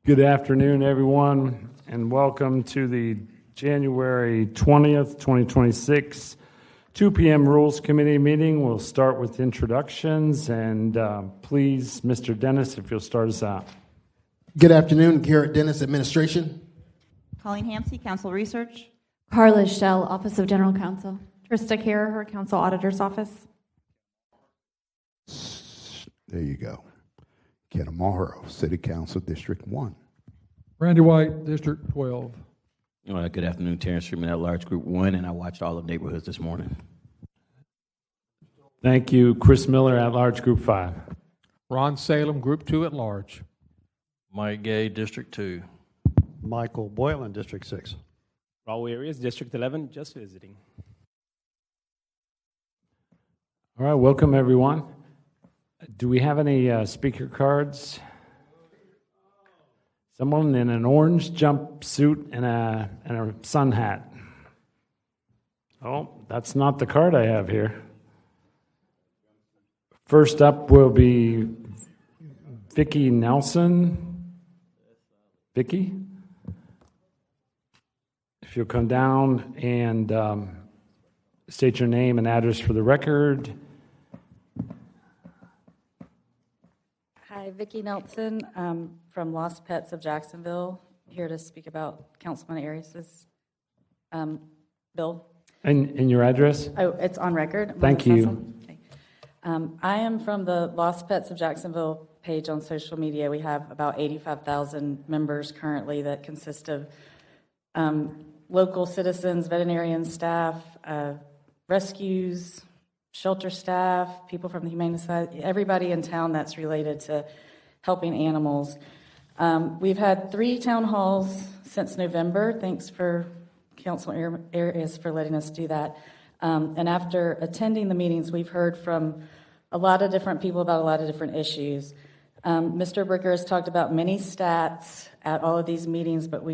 Good afternoon, everyone, and welcome to the January 20th, 2026, 2 p.m. Rules Committee meeting. We'll start with introductions, and please, Mr. Dennis, if you'll start us out. Good afternoon, Garrett Dennis, Administration. Colleen Hampsey, Council Research. Carla Schell, Office of General Counsel. Trista Carraher, Council Auditor's Office. There you go. Ken Amaro, City Council, District 1. Randy White, District 12. Good afternoon, Terrence Freeman at Large, Group 1, and I watched all of neighborhoods this morning. Thank you. Chris Miller at Large, Group 5. Ron Salem, Group 2 at Large. Mike Gay, District 2. Michael Boylan, District 6. Raul Arias, District 11, just visiting. All right, welcome, everyone. Do we have any speaker cards? Someone in an orange jumpsuit and a sun hat. Oh, that's not the card I have here. First up will be Vicki Nelson. Vicki? If you'll come down and state your name and address for the record. Hi, Vicki Nelson from Lost Pets of Jacksonville, here to speak about Councilman Arias's bill. And your address? Oh, it's on record. Thank you. Okay. I am from the Lost Pets of Jacksonville page on social media. We have about 85,000 members currently that consist of local citizens, veterinarian staff, rescues, shelter staff, people from the Humane Society, everybody in town that's related to helping animals. We've had 3 town halls since November. Thanks for Councilman Arias for letting us do that. And after attending the meetings, we've heard from a lot of different people about a lot of different issues. Mr. Bricker has talked about many stats at all of these meetings, but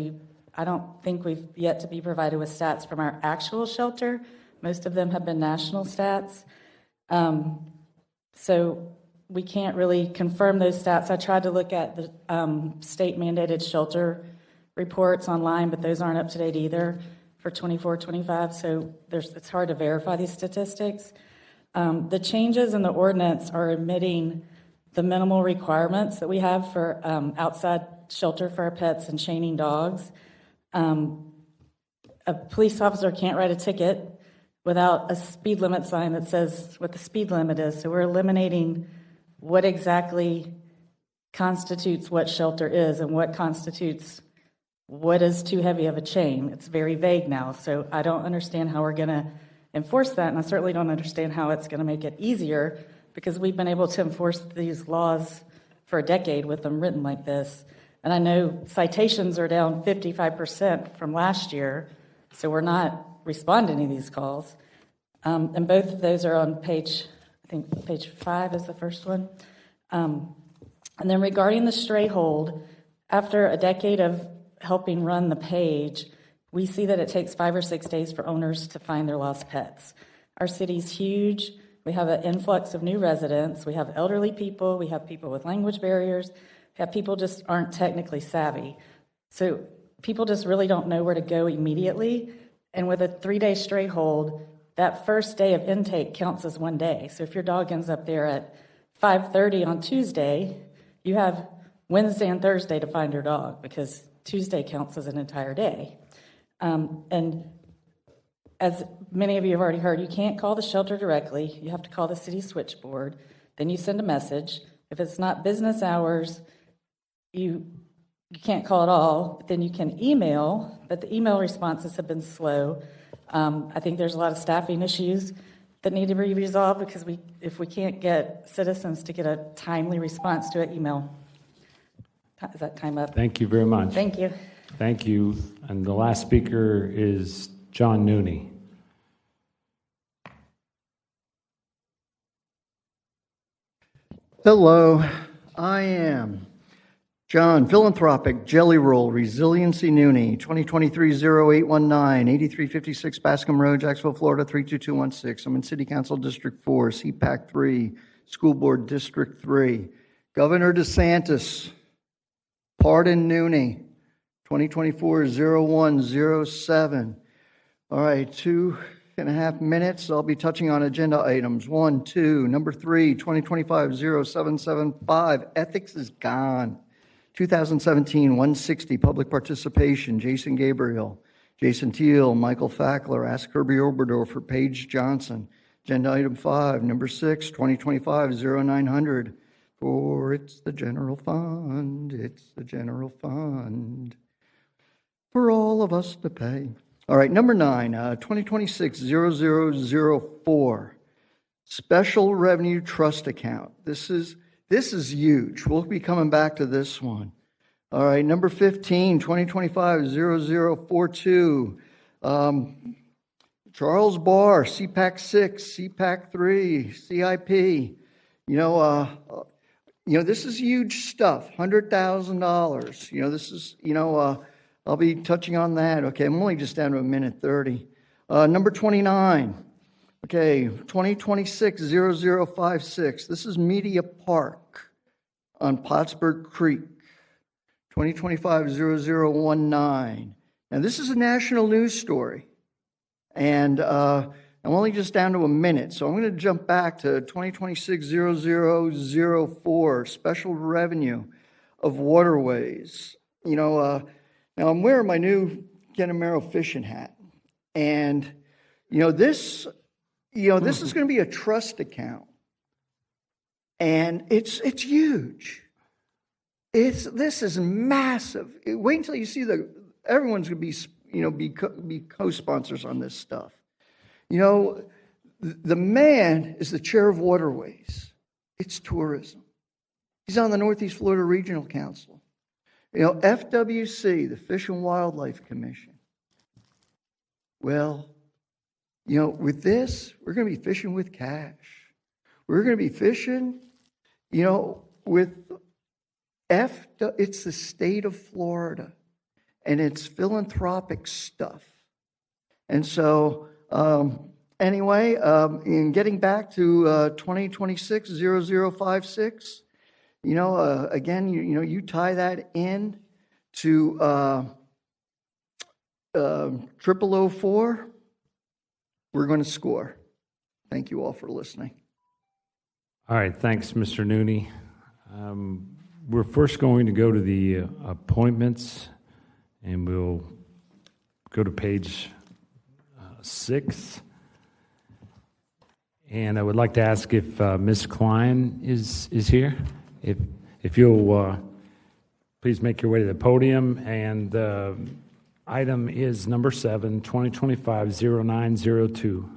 I don't think we've yet to be provided with stats from our actual shelter. Most of them have been national stats. So we can't really confirm those stats. I tried to look at the state-mandated shelter reports online, but those aren't up to date either for 24-25, so it's hard to verify these statistics. The changes in the ordinance are omitting the minimal requirements that we have for outside shelter for our pets and chaining dogs. A police officer can't write a ticket without a speed limit sign that says what the speed limit is. So we're eliminating what exactly constitutes what shelter is and what constitutes what is too heavy of a chain. It's very vague now, so I don't understand how we're going to enforce that, and I certainly don't understand how it's going to make it easier, because we've been able to enforce these laws for a decade with them written like this. And I know citations are down 55% from last year, so we're not responding to these calls. And both of those are on page 5 is the first one. And then regarding the stray hold, after a decade of helping run the page, we see that it takes 5 or 6 days for owners to find their lost pets. Our city's huge. We have an influx of new residents. We have elderly people. We have people with language barriers. We have people just aren't technically savvy. So people just really don't know where to go immediately. And with a 3-day stray hold, that first day of intake counts as 1 day. So if your dog ends up there at 5:30 on Tuesday, you have Wednesday and Thursday to find your dog, because Tuesday counts as an entire day. And as many of you have already heard, you can't call the shelter directly. You have to call the city switchboard. Then you send a message. If it's not business hours, you can't call at all. Then you can email, but the email responses have been slow. I think there's a lot of staffing issues that need to be resolved, because if we can't get citizens to get a timely response to an email. Is that time up? Thank you very much. Thank you. Thank you. And the last speaker is John Nooney. Hello, I am John, Philanthropic, Jelly Roll, Resiliency Noonie, 2023-0819, 8356 Bascom Road, Jacksonville, Florida, 32216. I'm in City Council District 4, CPAC 3, School Board District 3. Governor DeSantis Pardon Nooney, 2024-0107. All right, 2.5 minutes. I'll be touching on agenda items 1, 2. Number 3, 2025-0775. Ethics is gone. 2017-160. Public participation. Jason Gabriel, Jason Teal, Michael Fackler, Ask Kirby Oberdorfer, Paige Johnson. Agenda item 5. Number 6, 2025-0900. For it's the general fund. It's the general fund. For all of us to pay. All right, number 9, 2026-0004, Special Revenue Trust Account. This is huge. We'll be coming back to this one. All right, number 15, 2025-0042, Charles Barr, CPAC 6, CPAC 3, CIP. This is huge stuff, $100,000. This is, I'll be touching on that. Okay, I'm only just down to a minute 30. Number 29. Okay, 2026-0056. This is Media Park on Pottsburg Creek. 2025-0019. Now, this is a national news story. And I'm only just down to a minute, so I'm going to jump back to 2026-0004, Special Revenue of Waterways. Now, I'm wearing my new Kenamero fishing hat, and this is going to be a trust account, and it's huge. This is massive. Wait until you see everyone's going to be co-sponsors on this stuff. The man is the chair of Waterways. It's tourism. He's on the Northeast Florida Regional Council. FWC, the Fish and Wildlife Commission. Well, with this, we're going to be fishing with cash. We're going to be fishing, with it's the state of Florida, and it's philanthropic stuff. And so, anyway, in getting back to 2026-0056, again, you tie that in to 0004, we're going to score. Thank you all for listening. All right, thanks, Mr. Nooney. We're first going to go to the appointments, and we'll go to page 6. And I would like to ask if Ms. Klein is here. If you'll please make your way to the podium. And the item is number 7, 2025-0902.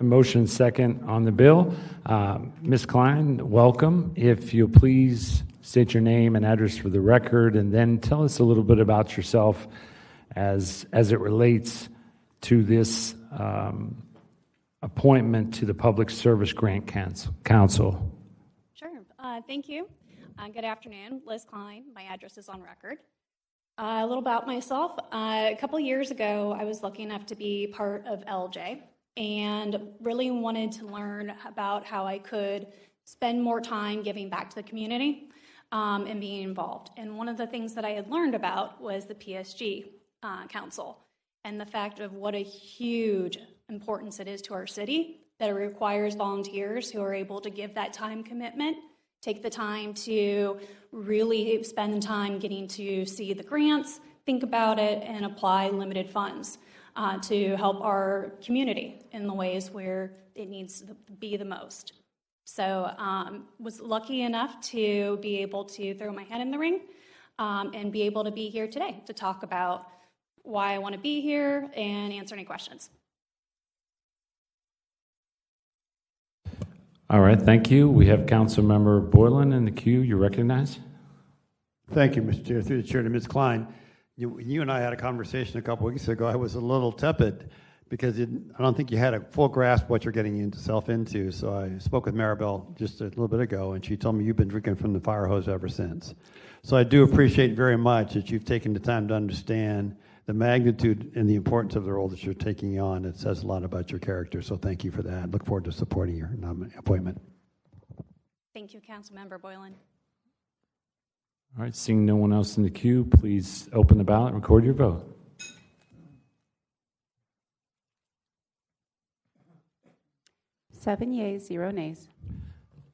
A motion second on the bill. Ms. Klein, welcome. If you'll please state your name and address for the record, and then tell us a little bit about yourself as it relates to this appointment to the Public Service Grant Council. Sure. Thank you. Good afternoon. Liz Klein. My address is on record. A little about myself. A couple years ago, I was lucky enough to be part of LJ and really wanted to learn about how I could spend more time giving back to the community and being involved. And one of the things that I had learned about was the PSG Council and the fact of what a huge importance it is to our city, that it requires volunteers who are able to give that time commitment, take the time to really spend the time getting to see the grants, think about it, and apply limited funds to help our community in the ways where it needs to be the most. So was lucky enough to be able to throw my head in the ring and be able to be here today to talk about why I want to be here and answer any questions. All right, thank you. We have Councilmember Boylan in the queue. You recognize? Thank you, Mr. Chair. Through the chair to Ms. Klein. You and I had a conversation a couple weeks ago. I was a little tepid because I don't think you had a full grasp of what you're getting yourself into. So I spoke with Maribel just a little bit ago, and she told me you've been drinking from the fire hose ever since. So I do appreciate very much that you've taken the time to understand the magnitude and the importance of the role that you're taking on. It says a lot about your character, so thank you for that. Look forward to supporting your appointment. Thank you, Councilmember Boylan. All right, seeing no one else in the queue, please open the ballot and record your vote. Seven yeas, 0 nays.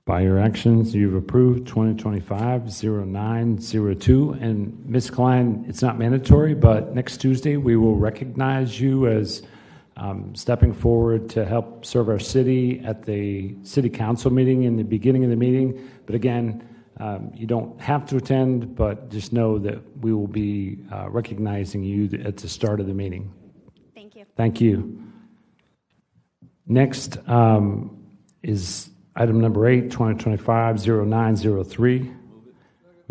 By your actions, you've approved 2025-0902. And Ms. Klein, it's not mandatory, but next Tuesday we will recognize you as stepping forward to help serve our city at the city council meeting in the beginning of the meeting. But again, you don't have to attend, but just know that we will be recognizing you at the start of the meeting. Thank you. Thank you. Next is item number 8, 2025-0903. We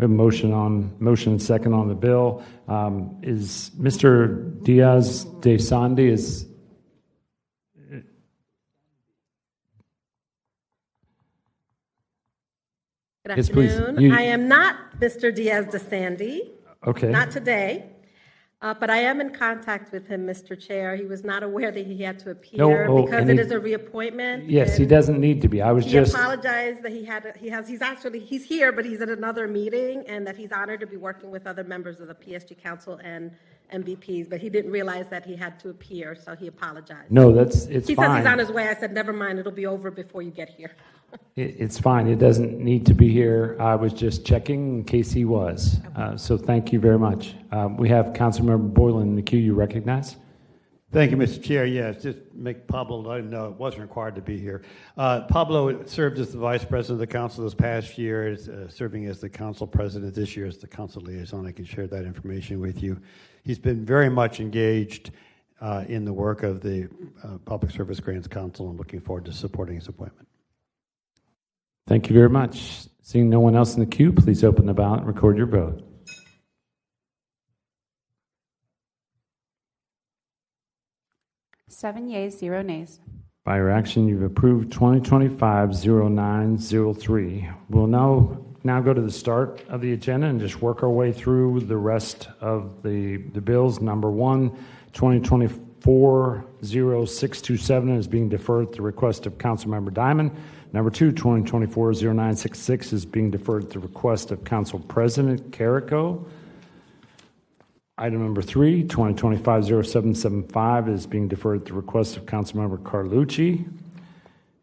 have a motion and second on the bill. Is Mr. Diaz de Sandi is? Good Yes, please. afternoon. I am not Mr. Diaz de Sandi. Okay. Not today. But I am in contact with him, Mr. Chair. He was not aware that he had to appear because it is a reappointment. Yes, he doesn't need to be. He apologized that he's here, but he's at another meeting, and that he's honored to be working with other members of the PSG Council and MVPs, but he didn't realize that he had to appear, so he apologized. No, it's He fine. says he's on his way. I said, never mind, it'll be over before you get here. It's fine. It doesn't need to be here. I was just checking in case he was. So thank you very much. We have Councilmember Boylan in the queue. You recognize? Thank you, Mr. Chair. Yes, just make Pablo let him know it wasn't required to be here. Pablo served as the Vice President of the Council this past year, is serving as the Council President this year as the Council Liaison. I can share that information with you. He's been very much engaged in the work of the Public Service Grants Council and looking forward to supporting his appointment. Thank you very much. Seeing no one else in the queue, please open the ballot and record your vote. Seven yeas, 0 nays. By your action, you've approved 2025-0903. We'll now go to the start of the agenda and just work our way through the rest of the bills. Number 1, 2024-0627 is being deferred at the request of Councilmember Diamond. Number 2, 2024-0966 is being deferred at the request of Council President Carrico. Item number 3, 2025-0775 is being deferred at the request of Councilmember Carlucci.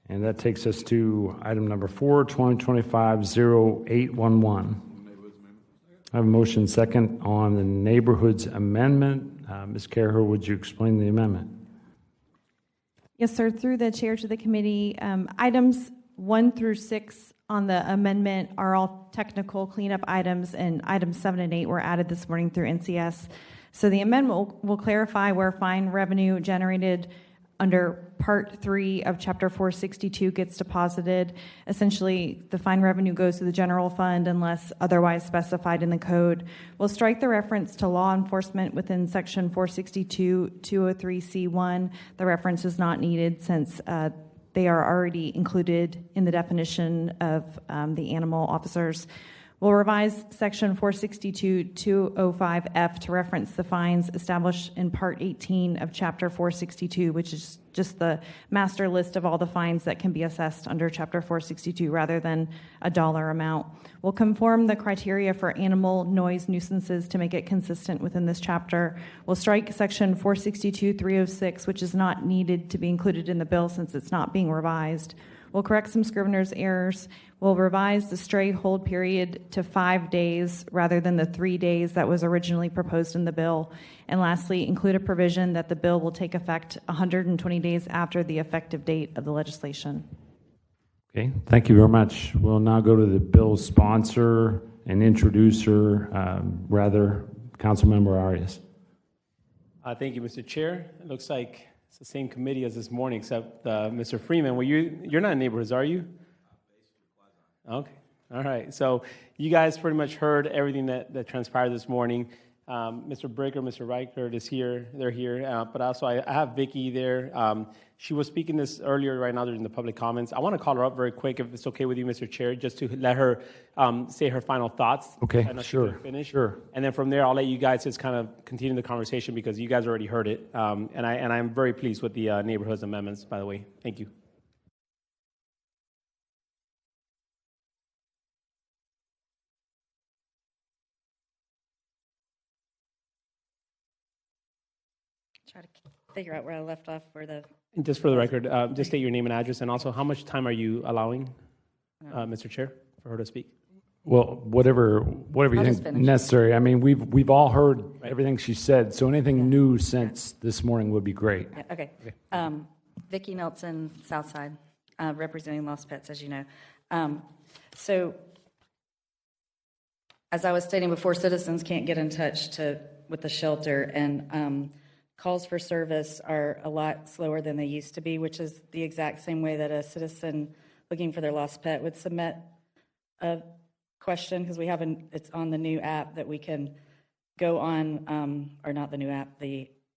And that takes us to item number 4, 2025-0811. I have a motion second on the Neighborhoods Amendment. Ms. Carrico, would you explain the amendment? Yes, sir. Through the chair to the committee, items 1 through 6 on the amendment are all technical cleanup items, and items 7 and 8 were added this morning through NCS. So the amendment will clarify where fine revenue generated under Part 3 of Chapter 462 gets deposited. Essentially, the fine revenue goes to the general fund unless otherwise specified in the code. We'll strike the reference to law enforcement within Section 462-203C1. The reference is not needed since they are already included in the definition of the animal officers. We'll revise Section 462-205F to reference the fines established in Part 18 of Chapter 462, which is just the master list of all the fines that can be assessed under Chapter 462 rather than a dollar amount. We'll conform the criteria for animal noise nuisances to make it consistent within this chapter. We'll strike Section 462-306, which is not needed to be included in the bill since it's not being revised. We'll correct some scrivener's errors. We'll revise the stray hold period to 5 days rather than the 3 days that was originally proposed in the bill. And lastly, include a provision that the bill will take effect 120 days after the effective date of the legislation. Okay, thank you very much. We'll now go to the bill's sponsor and introducer, Councilmember Arias. Thank you, Mr. Chair. It looks like it's the same committee as this morning, except Mr. Freeman. Well, you're not in neighborhoods, are you? Okay. All right. So you guys pretty much heard everything that transpired this morning. Mr. Breaker, Mr. Reichert is here. They're here. But also I have Vicky there. She was speaking this earlier right now during the public comments. I want to call her up very quick, if it's okay with you, Mr. Chair, just to let her say her final thoughts. Okay, sure. Sure. And then from there, I'll let you guys just kind of continue the conversation because you guys already heard it. And I'm very pleased with the neighborhoods amendments, by the way. Thank you. try to figure out where I left off, where the, And just for the record, just state your name and address, and also how much time are you allowing, Mr. Chair, for her to speak? Well, whatever you I'll just think finish. necessary. I mean, we've all heard everything she said, so anything new since this morning would be great. yeah, okay. Vicki Nelson, Southside, representing Lost Pets, as you know. So, as I was stating before, citizens can't get in touch with the shelter, and calls for service are a lot slower than they used to be, which is the exact same way that a citizen looking for their lost pet would submit a question, because it's on the new app that we can go on, or not the new app,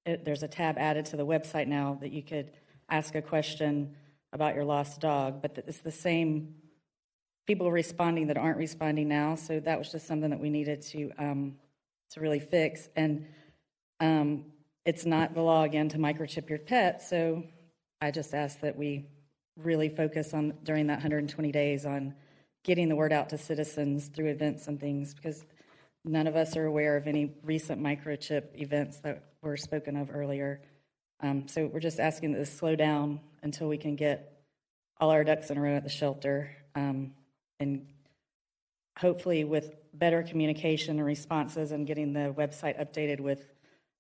there's a tab added to the website now that you could ask a question about your lost dog, but it's the same people responding that aren't responding now, so that was just something that we needed to really fix. And it's not the law, again, to microchip your pet, so I just ask that we really focus on, during that 120 days, on getting the word out to citizens through events and things, because none of us are aware of any recent microchip events that were spoken of earlier. So we're just asking that this slow down until we can get all our ducks in a row at the shelter, and hopefully with better communication and responses, and getting the website updated with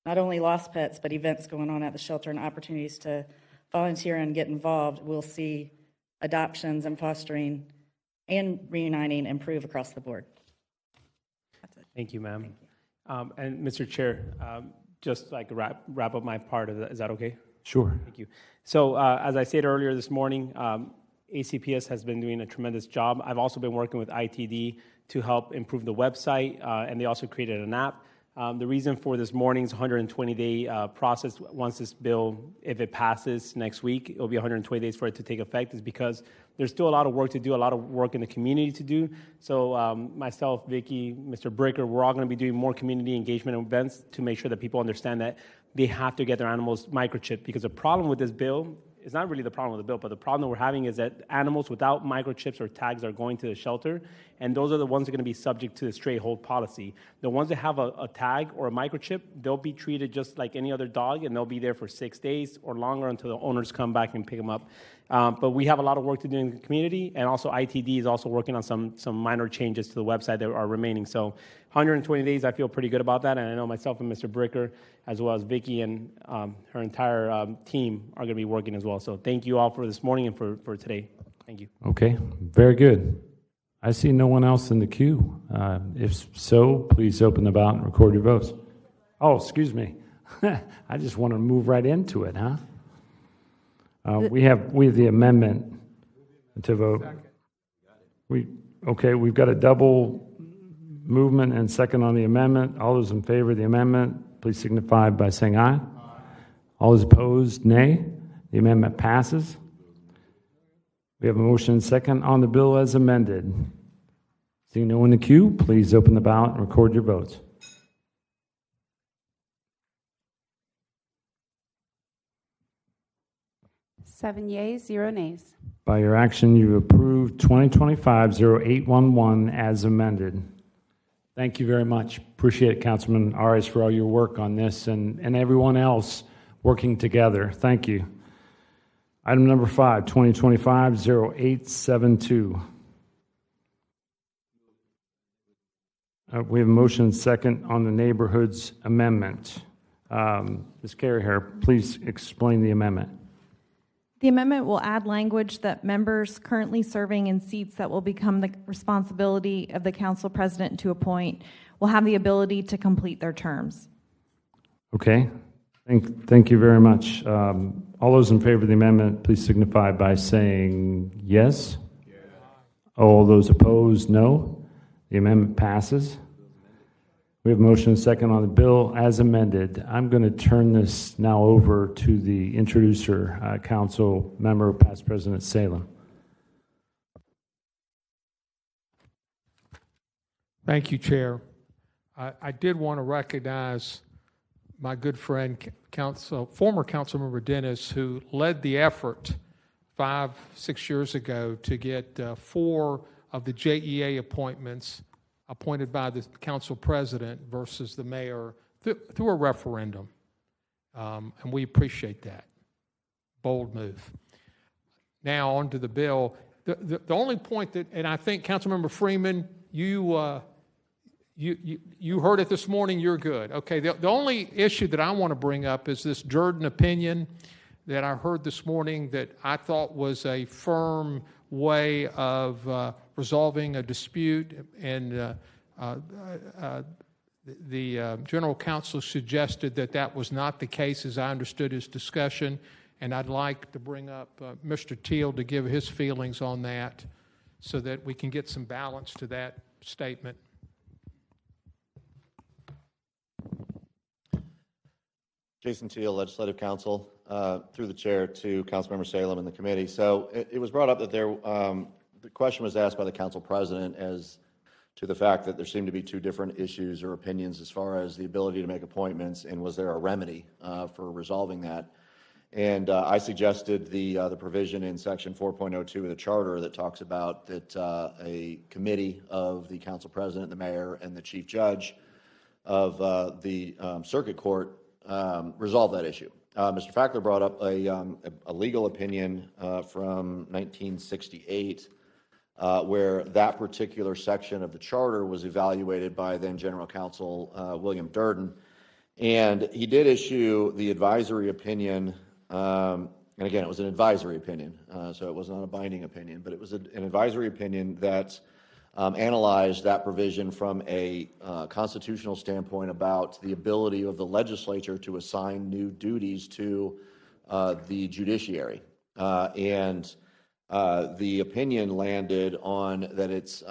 not only lost pets, but events going on at the shelter and opportunities to volunteer and get involved, we'll see adoptions and fostering and reuniting improve across the board. That's it. Thank you, ma'am. And Mr. Chair, just like wrap up my part of that, is that okay? Sure. Thank you. So as I said earlier this morning, ACPS has been doing a tremendous job. I've also been working with ITD to help improve the website, and they also created an app. The reason for this morning's 120-day process, once this bill, if it passes next week, it'll be 120 days for it to take effect, is because there's still a lot of work to do, a lot of work in the community to do. So myself, Vicki, Mr. Bricker, we're all going to be doing more community engagement events to make sure that people understand that they have to get their animals microchipped, because the problem with this bill is not really the problem with the bill, but the problem that we're having is that animals without microchips or tags are going to the shelter, and those are the ones that are going to be subject to the stray hold policy. The ones that have a tag or a microchip, they'll be treated just like any other dog, and they'll be there for 6 days or longer until the owners come back and pick them up. But we have a lot of work to do in the community, and also ITD is also working on some minor changes to the website that are remaining. So 120 days, I feel pretty good about that, and I know myself and Mr. Bricker, as well as Vicki and her entire team are going to be working as well. So thank you all for this morning and for today. Thank you. Okay, very good. I see no one else in the queue. If so, please open the ballot and record your votes. Oh, excuse me. I just want to move right into it, huh? We have the amendment to vote. We've got a double movement and second on the amendment. All those in favor of the amendment, please signify by saying aye. All those opposed, nay. The amendment passes. We have a motion and second on the bill as amended. Seeing no one in the queue, please open the ballot and record your votes. Seven yeas, 0 nays. By your action, you approved 2025-0811 as amended. Thank you very much. Appreciate it, Councilman Arias, for all your work on this and everyone else working together. Thank you. Item number 5, 2025-0872. We have a motion and second on the neighborhoods amendment. Ms. Carriher, please explain the amendment. The amendment will add language that members currently serving in seats that will become the responsibility of the council president to appoint will have the ability to complete their terms. Okay. Thank you very much. All those in favor of the amendment, please signify by saying yes. Yes. All those opposed, no. The amendment passes. We have a motion and second on the bill as amended. I'm going to turn this now over to the introducer, Council Member, Past President Salem. Thank you, Chair. I did want to recognize my good friend, former Councilmember Dennis, who led the effort 5-6 years ago to get 4 of the JEA appointments appointed by the council president versus the mayor through a referendum. And we appreciate that. Bold move. Now, on to the bill. The only point that, and I think Councilmember Freeman, you heard it this morning, you're good. Okay, the only issue that I want to bring up is this Jordan opinion that I heard this morning that I thought was a firm way of resolving a dispute, and the general counsel suggested that that was not the case as I understood his discussion, and I'd like to bring up Mr. Teal to give his feelings on that so that we can get some balance to that statement. Jason Teal, Legislative Counsel, through the chair to Councilmember Salem and the committee. So it was brought up that the question was asked by the council president as to the fact that there seemed to be two different issues or opinions as far as the ability to make appointments, and was there a remedy for resolving that? And I suggested the provision in section 4.02 of the charter that talks about that a committee of the council president, the mayor, and the chief judge of the circuit court resolve that issue. Mr. Fackler brought up a legal opinion from 1968 where that particular section of the charter was evaluated by then General Counsel William Durden. And he did issue the advisory opinion, and again, it was an advisory opinion, so it was not a binding opinion, but it was an advisory opinion that analyzed that provision from a constitutional standpoint about the ability of the legislature to assign new duties to the judiciary. And the opinion landed on that it's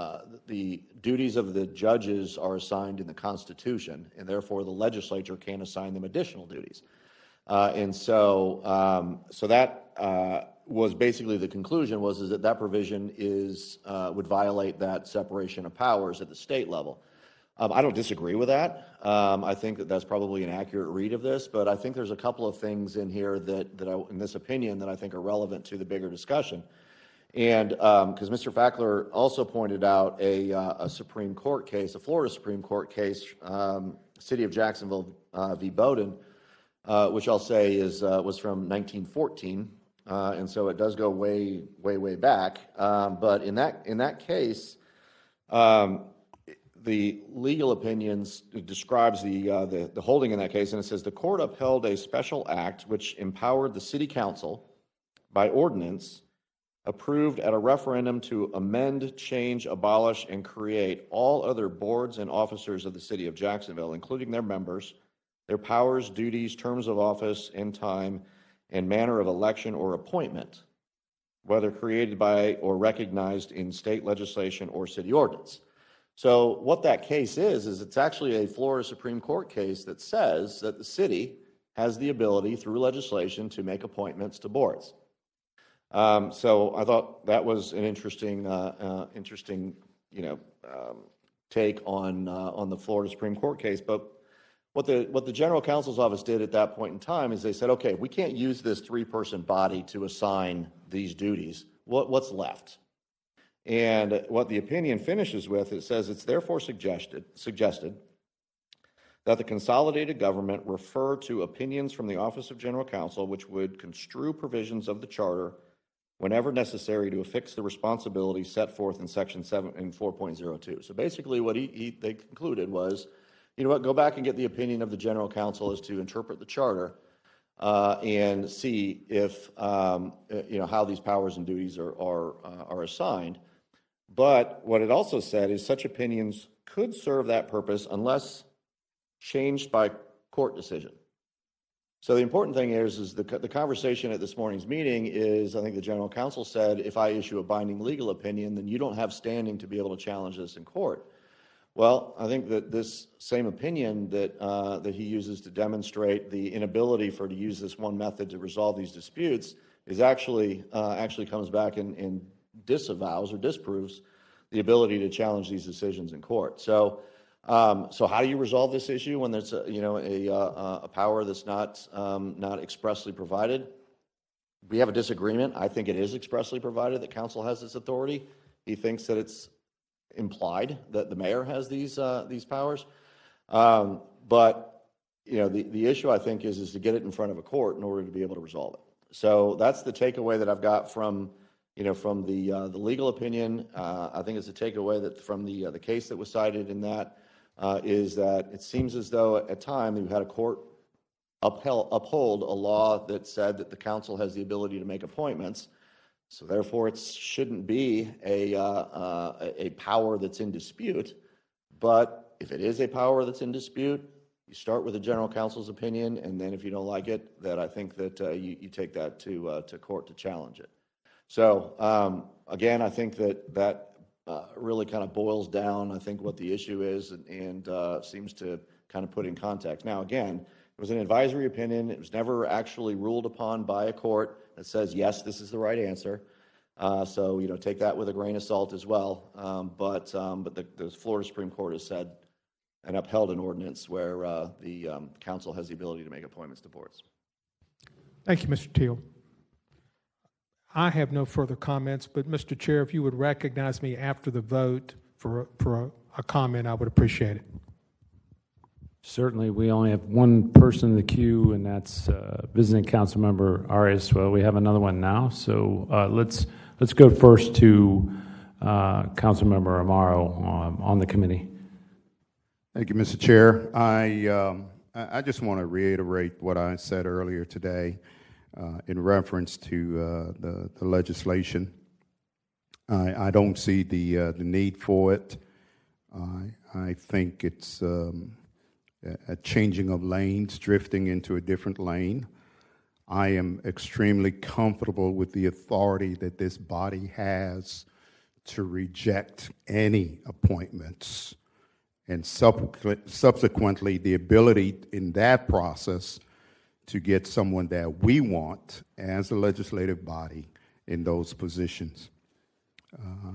the duties of the judges are assigned in the Constitution, and therefore the legislature can't assign them additional duties. And so that was basically the conclusion was that that provision would violate that separation of powers at the state level. I don't disagree with that. I think that that's probably an accurate read of this, but I think there's a couple of things in here in this opinion that I think are relevant to the bigger discussion. And because Mr. Fackler also pointed out a Supreme Court case, a Florida Supreme Court case, City of Jacksonville v. Bowdoin, which I'll say was from 1914. And so it does go way, way, way back. But in that case, the legal opinions describes the holding in that case, and it says the court upheld a special act which empowered the city council by ordinance approved at a referendum to amend, change, abolish, and create all other boards and officers of the city of Jacksonville, including their members, their powers, duties, terms of office, and time, and manner of election or appointment, whether created by or recognized in state legislation or city ordinance. So what that case is it's actually a Florida Supreme Court case that says that the city has the ability through legislation to make appointments to boards. So I thought that was an interesting take on the Florida Supreme Court case. But what the General Counsel's office did at that point in time is they said, okay, we can't use this three-person body to assign these duties. What's left? And what the opinion finishes with, it says it's therefore suggested that the consolidated government refer to opinions from the Office of General Counsel which would construe provisions of the charter whenever necessary to affix the responsibilities set forth in section 7 and 4.02. So basically what they concluded was, you know what, go back and get the opinion of the General Counsel as to interpret the charter and see if, how these powers and duties are assigned. But what it also said is such opinions could serve that purpose unless changed by court decision. So the important thing is the conversation at this morning's meeting is, I think the General Counsel said, if I issue a binding legal opinion, then you don't have standing to be able to challenge this in court. Well, I think that this same opinion that he uses to demonstrate the inability to use this one method to resolve these disputes is actually comes back and disavows or disproves the ability to challenge these decisions in court. So how do you resolve this issue when there's a power that's not expressly provided? We have a disagreement. I think it is expressly provided that council has this authority. He thinks that it's implied that the mayor has these powers. But the issue I think is to get it in front of a court in order to be able to resolve it. So that's the takeaway that I've got from the legal opinion. I think it's a takeaway that from the case that was cited in that is that it seems as though at time we've had a court uphold a law that said that the council has the ability to make appointments. So therefore, it shouldn't be a power that's in dispute. But if it is a power that's in dispute, you start with the general counsel's opinion, and then if you don't like it, that I think that you take that to court to challenge it. So again, I think that really kind of boils down, I think, what the issue is, and seems to kind of put in context. Now, again, it was an advisory opinion. It was never actually ruled upon by a court that says, yes, this is the right answer. So, take that with a grain of salt as well. But the Florida Supreme Court has said and upheld an ordinance where the council has the ability to make appointments to boards. Thank you, Mr. Teal. I have no further comments, but Mr. Chair, if you would recognize me after the vote for a comment, I would appreciate it. Certainly, we only have one person in the queue, and that's visiting council member Arias. Well, we have another one now, so let's go first to council member Amaro on the committee. Thank you, Mr. Chair. I just want to reiterate what I said earlier today in reference to the legislation. I don't see the need for it. I think it's a changing of lanes, drifting into a different lane. I am extremely comfortable with the authority that this body has to reject any appointments, and subsequently the ability in that process to get someone that we want as a legislative body in those positions.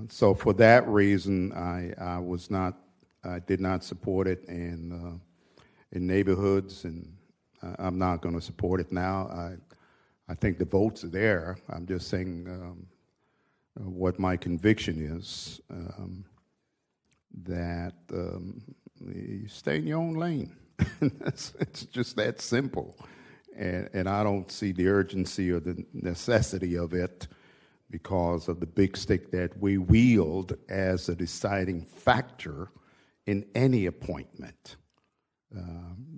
So for that reason, I did not support it in neighborhoods, and I'm not going to support it now. I think the votes are there. I'm just saying what my conviction is, that you stay in your own lane. It's just that simple. And I don't see the urgency or the necessity of it because of the big stick that we wield as a deciding factor in any appointment.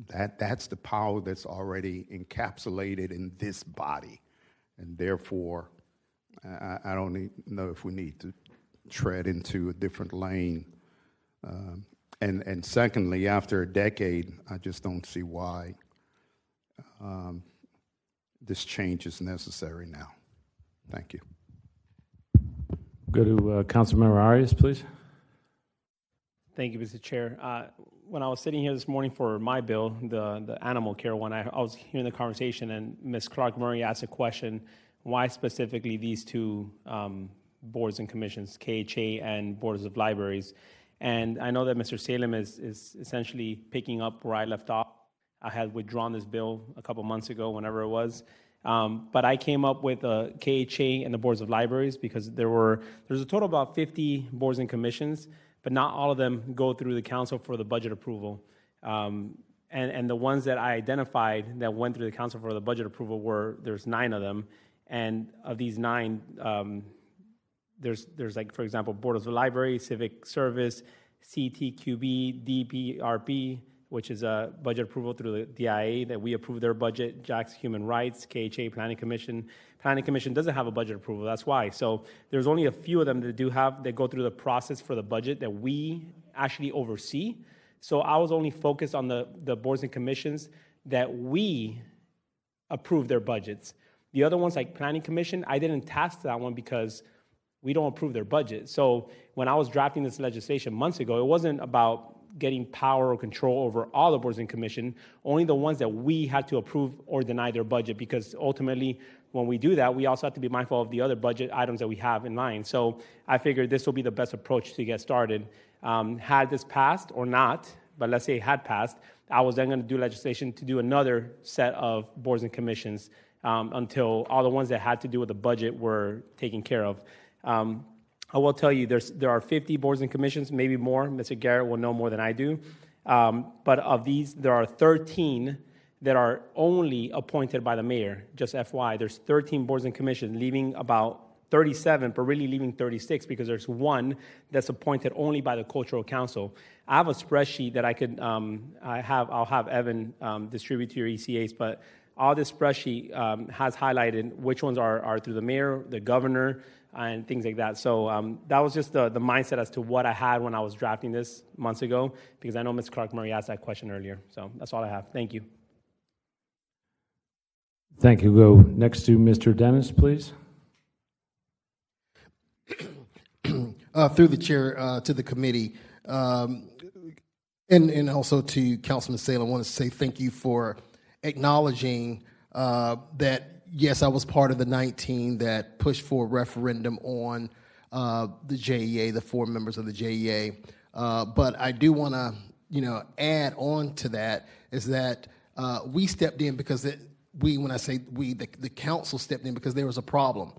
That's the power that's already encapsulated in this body. And therefore, I don't know if we need to tread into a different lane. And secondly, after a decade, I just don't see why this change is necessary now. Thank you. Go to Councilmember Arias, please. Thank you, Mr. Chair. When I was sitting here this morning for my bill, the animal care one, I was hearing the conversation, and Ms. Clark Murray asked a question, why specifically these two boards and commissions, KHA and boards of libraries? And I know that Mr. Salem is essentially picking up where I left off. I had withdrawn this bill a couple months ago, whenever it was. But I came up with a KHA and the boards of libraries because there's a total of about 50 boards and commissions, but not all of them go through the council for the budget approval. And the ones that I identified that went through the council for the budget approval there's 9 of them. And of these 9, there's like, for example, Board of the Library, Civic Service, CTQB, DPRP, which is a budget approval through the DIA that we approve their budget, JAC's Human Rights, KHA Planning Commission. Planning Commission doesn't have a budget approval, that's why. So there's only a few of them that go through the process for the budget that we actually oversee. So I was only focused on the boards and commissions that we approve their budgets. The other ones, like Planning Commission, I didn't task that one because we don't approve their budget. So when I was drafting this legislation months ago, it wasn't about getting power or control over all the boards and commission, only the ones that we had to approve or deny their budget, because ultimately, when we do that, we also have to be mindful of the other budget items that we have in line. So I figured this will be the best approach to get started. Had this passed or not, but let's say it had passed, I was then going to do legislation to do another set of boards and commissions until all the ones that had to do with the budget were taken care of. I will tell you, there are 50 boards and commissions, maybe more. Mr. Garrett will know more than I do. But of these, there are 13 that are only appointed by the mayor. Just FY, there's 13 boards and commissions, leaving about 37, but really leaving 36 because there's one that's appointed only by the cultural council. I have a spreadsheet that I'll have Evan distribute to your ECAs, but all this spreadsheet has highlighted which ones are through the mayor, the governor, and things like that. So that was just the mindset as to what I had when I was drafting this months ago, because I know Ms. Clark-Murray asked that question earlier. So that's all I have. Thank you. Thank you. Go next to Mr. Dennis, please. Through the chair to the committee, and also to Councilman Salem, I want to say thank you for acknowledging that, yes, I was part of the 19 that pushed for a referendum on the JEA, the 4 members of the JEA. But I do want to, add on to that is that we stepped in because when I say we, the council stepped in because there was a problem.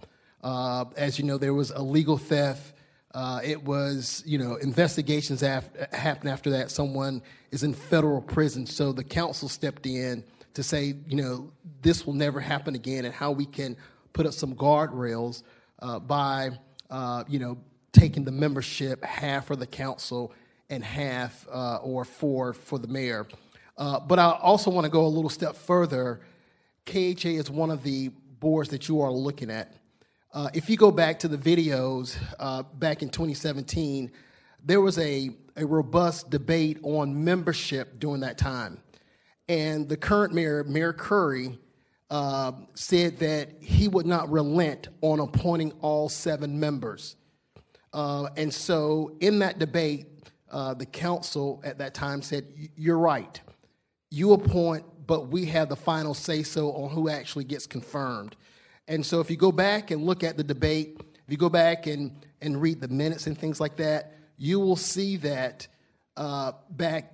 As you know, there was illegal theft. It was, investigations happened after that. Someone is in federal prison. So the council stepped in to say, this will never happen again, and how we can put up some guardrails by, taking the membership half for the council and half or for the mayor. But I also want to go a little step further. KHA is one of the boards that you are looking at. If you go back to the videos back in 2017, there was a robust debate on membership during that time. And the current mayor, Mayor Curry, said that he would not relent on appointing all 7 members. And so in that debate, the council at that time said, you're right. You appoint, but we have the final say-so on who actually gets confirmed. And so if you go back and look at the debate, if you go back and read the minutes and things like that, you will see that back,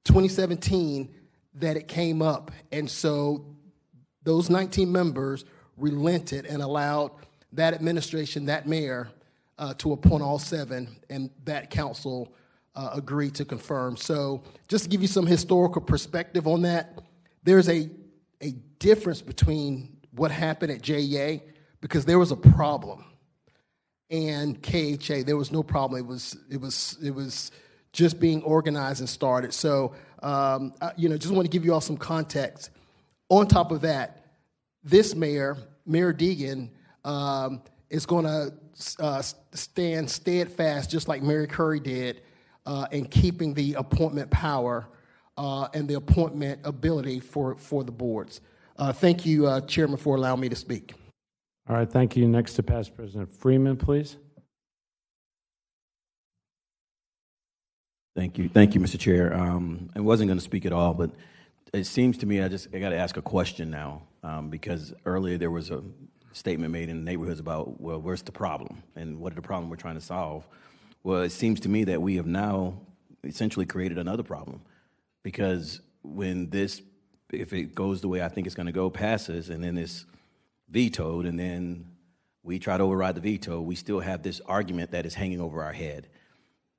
2017, that it came up. And so those 19 members relented and allowed that administration, that mayor, to appoint all 7, and that council agreed to confirm. So just to give you some historical perspective on that, there's a difference between what happened at JEA, because there was a problem, and KHA, there was no problem. It was just being organized and started. So, just want to give you all some context. On top of that, this mayor, Mayor Deegan, is going to stand steadfast, just like Mary Curry did, in keeping the appointment power and the appointment ability for the boards. Thank you, Chairman, for allowing me to speak. All right, thank you. Next to Past President Freeman, please. Thank you, Mr. Chair. I wasn't going to speak at all, but it seems to me I got to ask a question now, because earlier there was a statement made in the neighborhoods about, well, where's the problem and what are the problem we're trying to solve? Well, it seems to me that we have now essentially created another problem, because when this, if it goes the way I think it's going to go, passes, and then it's vetoed, and then we try to override the veto, we still have this argument that is hanging over our head.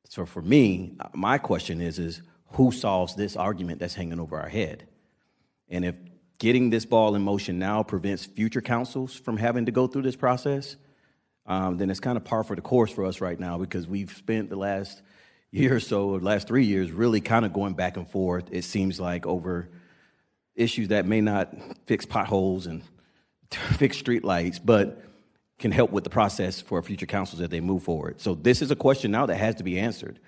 So for me, my question is who solves this argument that's hanging over our head? And if getting this ball in motion now prevents future councils from having to go through this process, then it's kind of par for the course for us right now, because we've spent the last year or so, or last 3 years, really kind of going back and forth, it seems like, over issues that may not fix potholes and fix street lights, but can help with the process for future councils as they move forward. So this is a question now that has to be answered.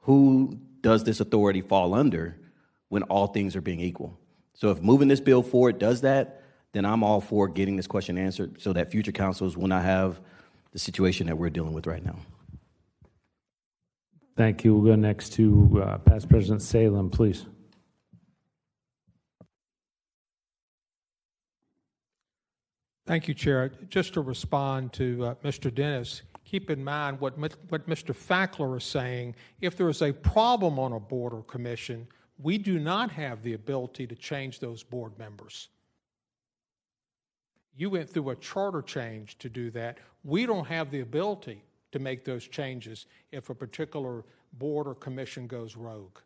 Who does this authority fall under when all things are being equal? So if moving this bill forward does that, then I'm all for getting this question answered so that future councils will not have the situation that we're dealing with right now. Thank you. We'll go next to Past President Salem, please. Thank you, Chair. Just to respond to Mr. Dennis, keep in mind what Mr. Fackler is saying. If there is a problem on a board or commission, we do not have the ability to change those board members. You went through a charter change to do that. We don't have the ability to make those changes if a particular board or commission goes rogue.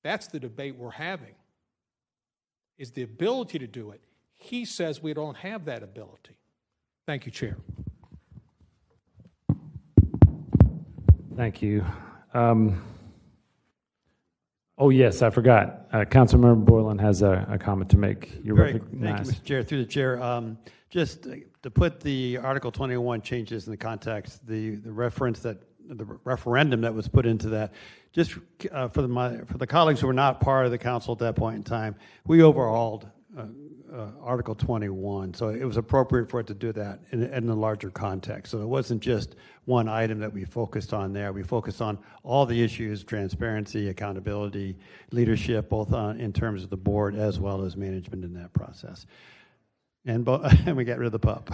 That's the debate we're having, is the ability to do it. He says we don't have that ability. Thank you, Chair. Thank you. Oh, yes, I forgot. Councilmember Boylan has a comment to make. You're Thank you, recognized. Mr. Chair. Through the chair, just to put the Article 21 changes in the context, the reference that the referendum that was put into that, just for the colleagues who were not part of the council at that point in time, we overhauled Article 21, so it was appropriate for it to do that in the larger context. So it wasn't just one item that we focused on there. We focused on all the issues: transparency, accountability, leadership, both in terms of the board as well as management in that process. And we got rid of the pup.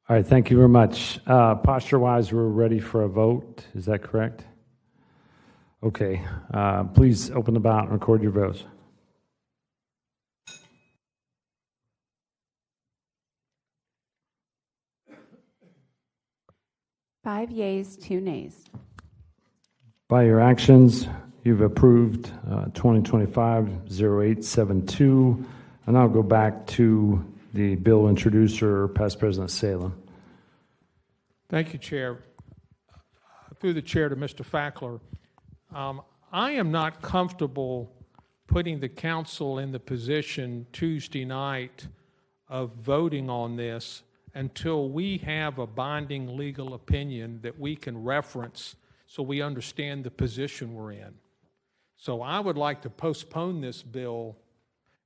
All right, thank you very much. Posture-wise, we're ready for a vote. Is that correct? Okay. Please open the ballot and record your votes. Five yeas, 2 nays. By your actions, you've approved 2025-0872. And I'll go back to the bill introducer, Past President Salem. Thank you, Chair. Through the chair to Mr. Fackler, I am not comfortable putting the council in the position Tuesday night of voting on this until we have a binding legal opinion that we can reference so we understand the position we're in. So I would like to postpone this bill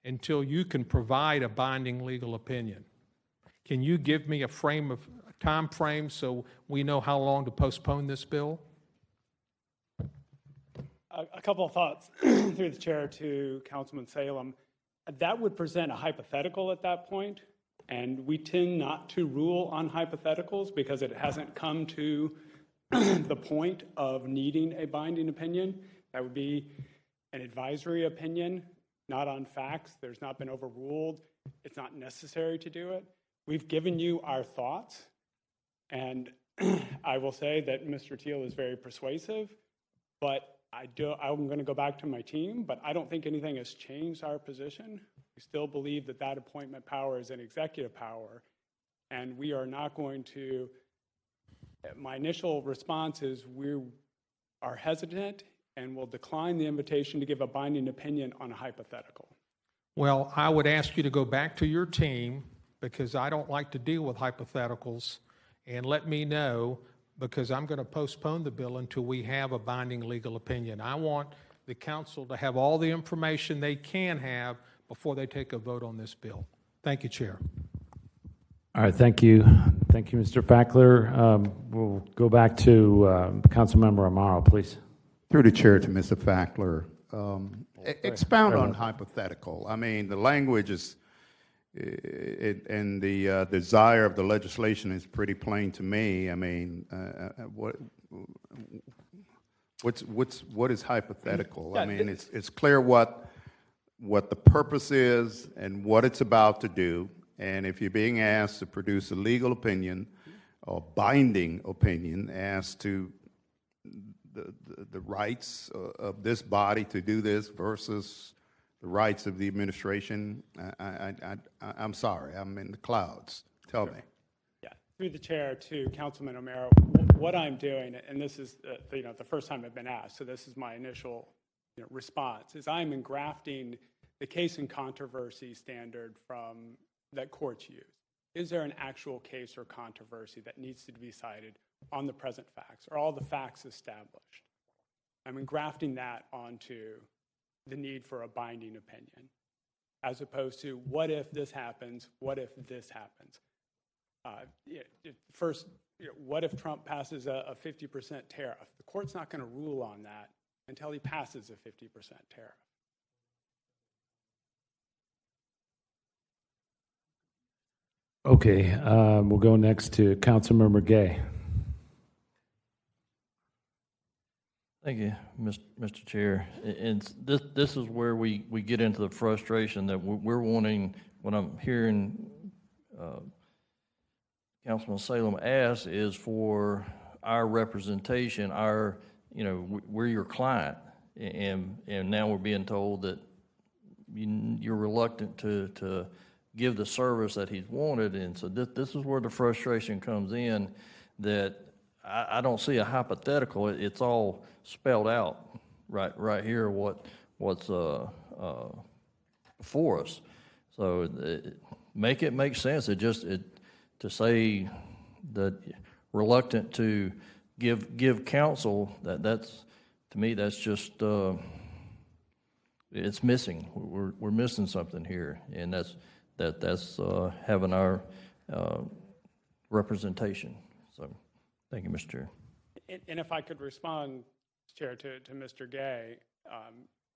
until you can provide a binding legal opinion. Can you give me a time frame so we know how long to postpone this bill? A couple of thoughts through the chair to Councilman Salem. That would present a hypothetical at that point, and we tend not to rule on hypotheticals because it hasn't come to the point of needing a binding opinion. That would be an advisory opinion, not on facts. There's not been overruled. It's not necessary to do it. We've given you our thoughts, and I will say that Mr. Teal is very persuasive, but I'm going to go back to my team, but I don't think anything has changed our position. We still believe that that appointment power is an executive power, and we are not going to. My initial response is we are hesitant and will decline the invitation to give a binding opinion on a hypothetical. Well, I would ask you to go back to your team, because I don't like to deal with hypotheticals, and let me know, because I'm going to postpone the bill until we have a binding legal opinion. I want the council to have all the information they can have before they take a vote on this bill. Thank you, Chair. All right, thank you. Thank you, Mr. Fackler. We'll go back to Councilmember Amaro, please. Through the chair to Mr. Fackler, expound on hypothetical. I mean, the language is, and the desire of the legislation is pretty plain to me. I mean, what is hypothetical? I mean, it's clear what the purpose is and what it's about to do. And if you're being asked to produce a legal opinion or binding opinion as to the rights of this body to do this versus the rights of the administration, I'm sorry, I'm in the clouds. Tell me. Yeah, through the chair to Councilman O'Mara, what I'm doing, and this is the first time I've been asked, so this is my initial response, is I'm engrafting the case and controversy standard from that courts use. Is there an actual case or controversy that needs to be cited on the present facts? Are all the facts established? I'm engrafting that onto the need for a binding opinion, as opposed to what if this happens, what if this happens? First, what if Trump passes a 50% tariff? The court's not going to rule on that until he passes a 50% tariff. Okay, we'll go next to Councilmember Gay. Thank you, Mr. Chair. And this is where we get into the frustration that we're wanting. What I'm hearing Councilman Salem ask is for our representation, we're your client, and now we're being told that you're reluctant to give the service that he's wanted, and so this is where the frustration comes in, that I don't see a hypothetical. It's all spelled out right here what's before us. So make it make sense. To say that reluctant to give counsel, that's to me that's just it's missing. We're missing something here, and that's having our representation. So, thank you, Mr. Chair. And if I could respond, Chair, to Mr. Gay,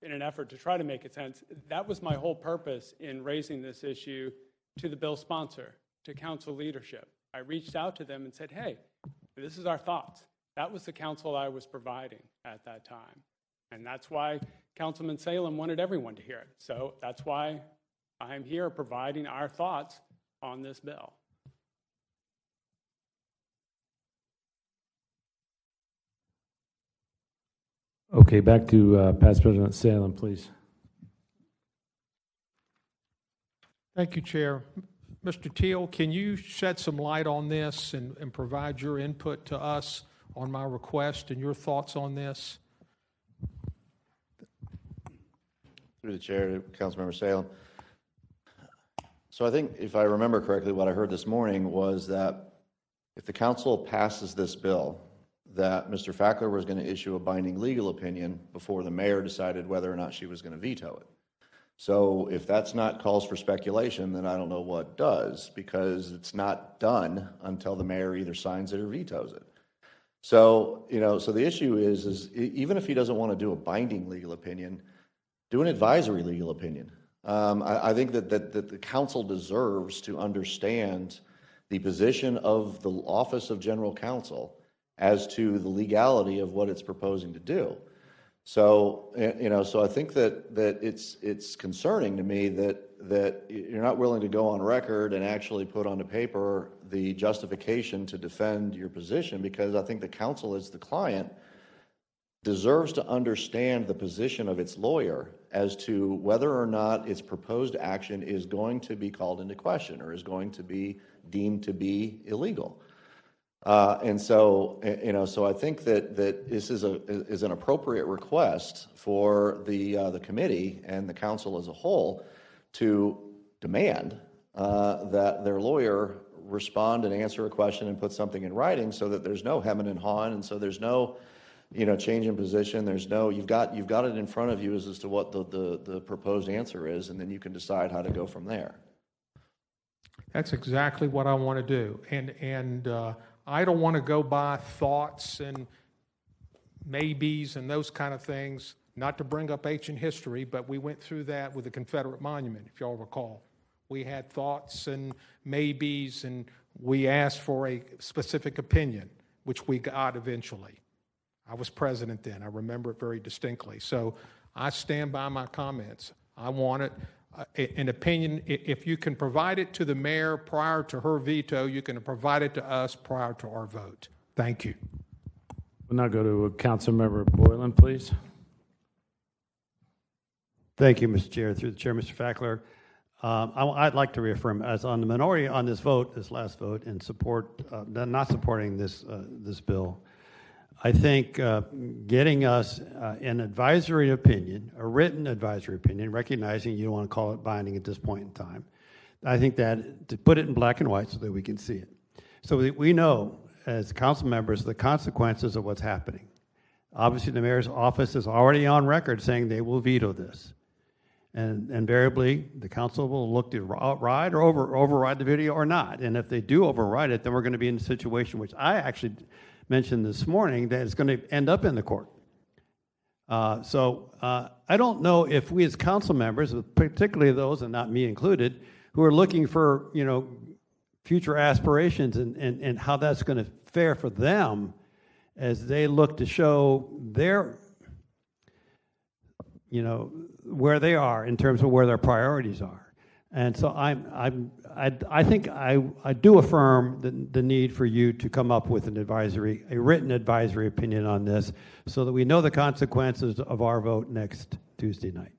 in an effort to try to make it sense, that was my whole purpose in raising this issue to the bill sponsor, to council leadership. I reached out to them and said, hey, this is our thoughts. That was the counsel I was providing at that time. And that's why Councilman Salem wanted everyone to hear it. So that's why I'm here providing our thoughts on this bill. Okay, back to Past President Salem, please. Thank you, Chair. Mr. Teal, can you shed some light on this and provide your input to us on my request and your thoughts on this? Through the chair to Councilmember Salem. So I think if I remember correctly, what I heard this morning was that if the council passes this bill, that Mr. Fackler was going to issue a binding legal opinion before the mayor decided whether or not she was going to veto it. So if that's not cause for speculation, then I don't know what does, because it's not done until the mayor either signs it or vetoes it. So, so the issue is even if he doesn't want to do a binding legal opinion, do an advisory legal opinion. I think that the council deserves to understand the position of the Office of General Counsel as to the legality of what it's proposing to do. So, so I think that it's concerning to me that you're not willing to go on record and actually put onto paper the justification to defend your position, because I think the council, as the client, deserves to understand the position of its lawyer as to whether or not its proposed action is going to be called into question or is going to be deemed to be illegal. And so, so I think that this is an appropriate request for the committee and the council as a whole to demand that their lawyer respond and answer a question and put something in writing, so that there's no hemming and hawing, and so there's no change in position. There's no, you've got it in front of you as to what the proposed answer is, and then you can decide how to go from there. That's exactly what I want to do, and I don't want to go by thoughts and maybes and those kind of things. Not to bring up ancient history, but we went through that with the Confederate monument, if y'all recall. We had thoughts and maybes, and we asked for a specific opinion, which we got eventually. I was president then. I remember it very distinctly. So I stand by my comments. I want it. An opinion, if you can provide it to the mayor prior to her veto, you can provide it to us prior to our vote. Thank you. We'll now go to Councilmember Boylan, please. Thank you, Mr. Chair. Through the chair, Mr. Fackler. I'd like to reaffirm, as on the minority on this vote, this last vote, in support, not supporting this bill, I think getting us an advisory opinion, a written advisory opinion, recognizing you don't want to call it binding at this point in time, I think that to put it in black and white so that we can see it. So we know, as council members, the consequences of what's happening. Obviously, the mayor's office is already on record saying they will veto this. And invariably, the council will look to outride or override the video or not. And if they do override it, then we're going to be in a situation which I actually mentioned this morning that it's going to end up in the court. So I don't know if we as council members, particularly those, and not me included, who are looking for future aspirations and how that's going to fare for them as they look to show their where they are in terms of where their priorities are. And so I think I do affirm the need for you to come up with a written advisory opinion on this so that we know the consequences of our vote next Tuesday night.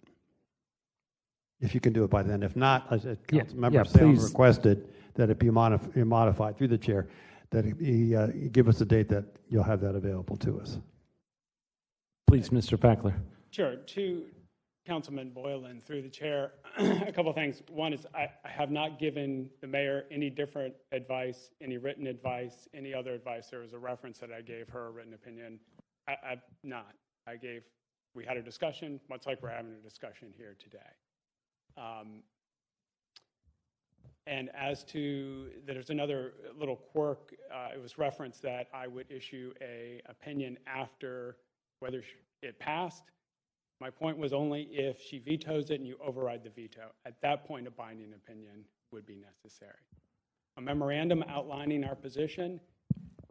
If you can do it by then. If not, as Councilmember Salem requested, that it be modified through the chair, that he give us a date that you'll have that available to us. Please, Mr. Fackler. Sure. To Councilman Boylan, through the chair, a couple of things. One is I have not given the mayor any different advice, any written advice, any other advice. There was a reference that I gave her a written opinion. I've not. We had a discussion, much like we're having a discussion here today. And as to, there's another little quirk. It was referenced that I would issue an opinion after whether it passed. My point was only if she vetoes it and you override the veto. At that point, a binding opinion would be necessary. A memorandum outlining our position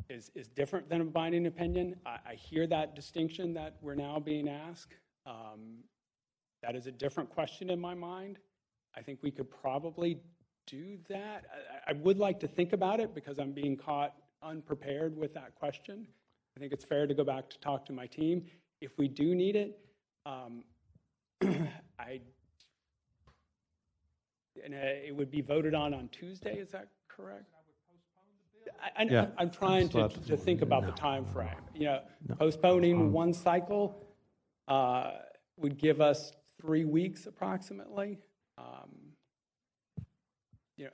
is different than a binding opinion. I hear that distinction that we're now being asked. That is a different question in my mind. I think we could probably do that. I would like to think about it because I'm being caught unprepared with that question. I think it's fair to go back to talk to my team. If we do need it, it would be voted on Tuesday. Is that correct? I'm trying to think about the time frame. Postponing one cycle would give us 3 weeks approximately.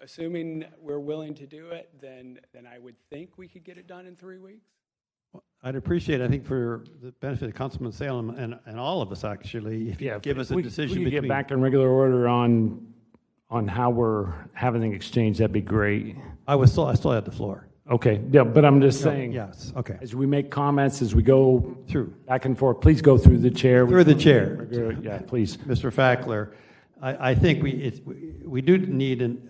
Assuming we're willing to do it, then I would think we could get it done in 3 weeks. I'd appreciate, I think, for the benefit of Councilman Salem and all of us, actually, if you give us a decision we between... get back in regular order on how we're having the exchange, that'd be great. I still had the floor. Okay, yeah, but I'm just saying. Yes, okay. As we make comments, as we go through back and forth, please go through the chair. Through the chair. Yeah, please. Mr. Fackler, I think we do need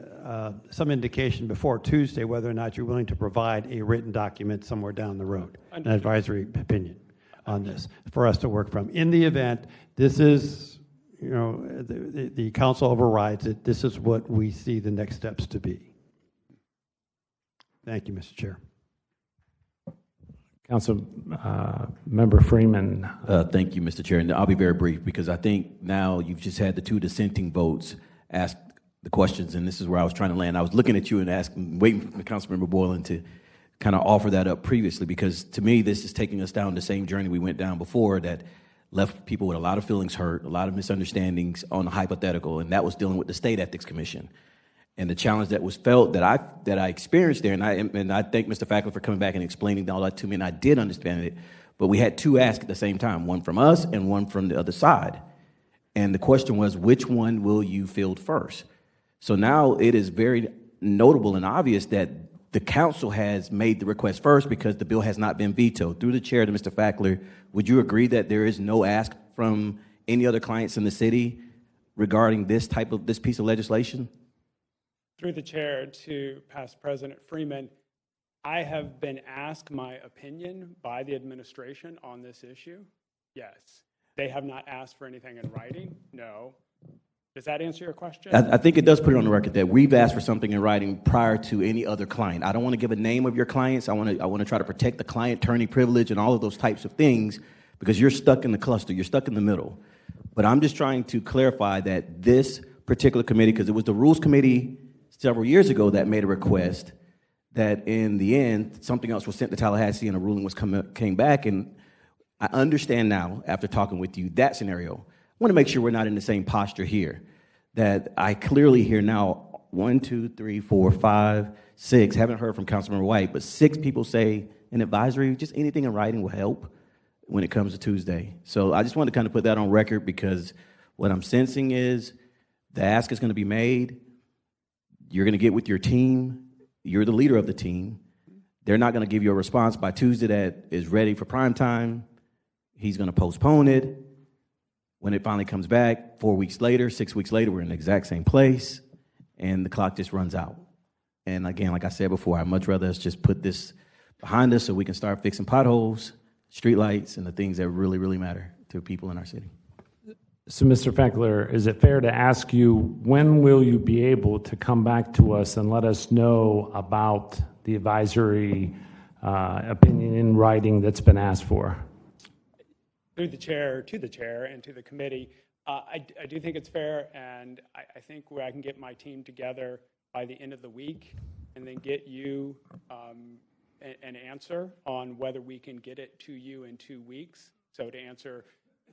some indication before Tuesday whether or not you're willing to provide a written document somewhere down the road, an advisory opinion on this for us to work from. In the event this is, the council overrides it, this is what we see the next steps to be. Thank you, Mr. Chair. Council Member Freeman. Thank you, Mr. Chair. And I'll be very brief because I think now you've just had the two dissenting votes ask the questions, and this is where I was trying to land. I was looking at you and waiting for Councilmember Boylan to kind of offer that up previously, because to me, this is taking us down the same journey we went down before that left people with a lot of feelings hurt, a lot of misunderstandings on the hypothetical, and that was dealing with the State Ethics Commission. And the challenge that was felt that I experienced there, and I thank Mr. Fackler for coming back and explaining all that to me, and I did understand it, but we had two ask at the same time, one from us and one from the other side. And the question was, which one will you field first? So now it is very notable and obvious that the council has made the request first because the bill has not been vetoed. Through the chair to Mr. Fackler, would you agree that there is no ask from any other clients in the city regarding this piece of legislation? Through the chair to past President Freeman, I have been asked my opinion by the administration on this issue. Yes. They have not asked for anything in writing. No. Does that answer your question? I think it does put it on the record that we've asked for something in writing prior to any other client. I don't want to give a name of your clients. I want to try to protect the client-attorney privilege and all of those types of things because you're stuck in the cluster. You're stuck in the middle. But I'm just trying to clarify that this particular committee, because it was the Rules Committee several years ago that made a request that in the end, something else was sent to Tallahassee and a ruling came back. And I understand now, after talking with you, that scenario. I want to make sure we're not in the same posture here. That I clearly hear now 1, 2, 3, 4, 5, 6, haven't heard from Councilmember White, but 6 people say an advisory, just anything in writing will help when it comes to Tuesday. So I just want to kind of put that on record because what I'm sensing is the ask is going to be made. You're going to get with your team. You're the leader of the team. They're not going to give you a response by Tuesday that is ready for prime time. He's going to postpone it. When it finally comes back, 4 weeks later, 6 weeks later, we're in the exact same place, and the clock just runs out. And again, like I said before, I'd much rather us just put this behind us so we can start fixing potholes, streetlights, and the things that really, really matter to people in our city. So, Mr. Feckler, is it fair to ask you, when will you be able to come back to us and let us know about the advisory opinion in writing that's been asked for? Through the chair, to the chair, and to the committee, I do think it's fair, and I think where I can get my team together by the end of the week and then get you an answer on whether we can get it to you in 2 weeks. So to answer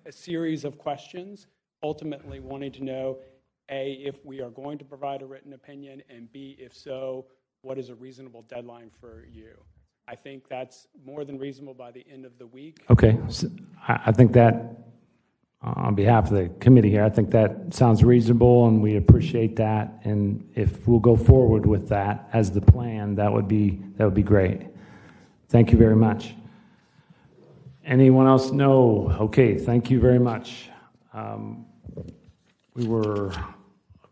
a series of questions, ultimately wanting to know, A, if we are going to provide a written opinion, and B, if so, what is a reasonable deadline for you? I think that's more than reasonable by the end of the week. Okay, so I think that, on behalf of the committee here, I think that sounds reasonable, and we appreciate that. And if we'll go forward with that as the plan, that would be great. Thank you very much. Anyone else? No. Okay, thank you very much. We were, I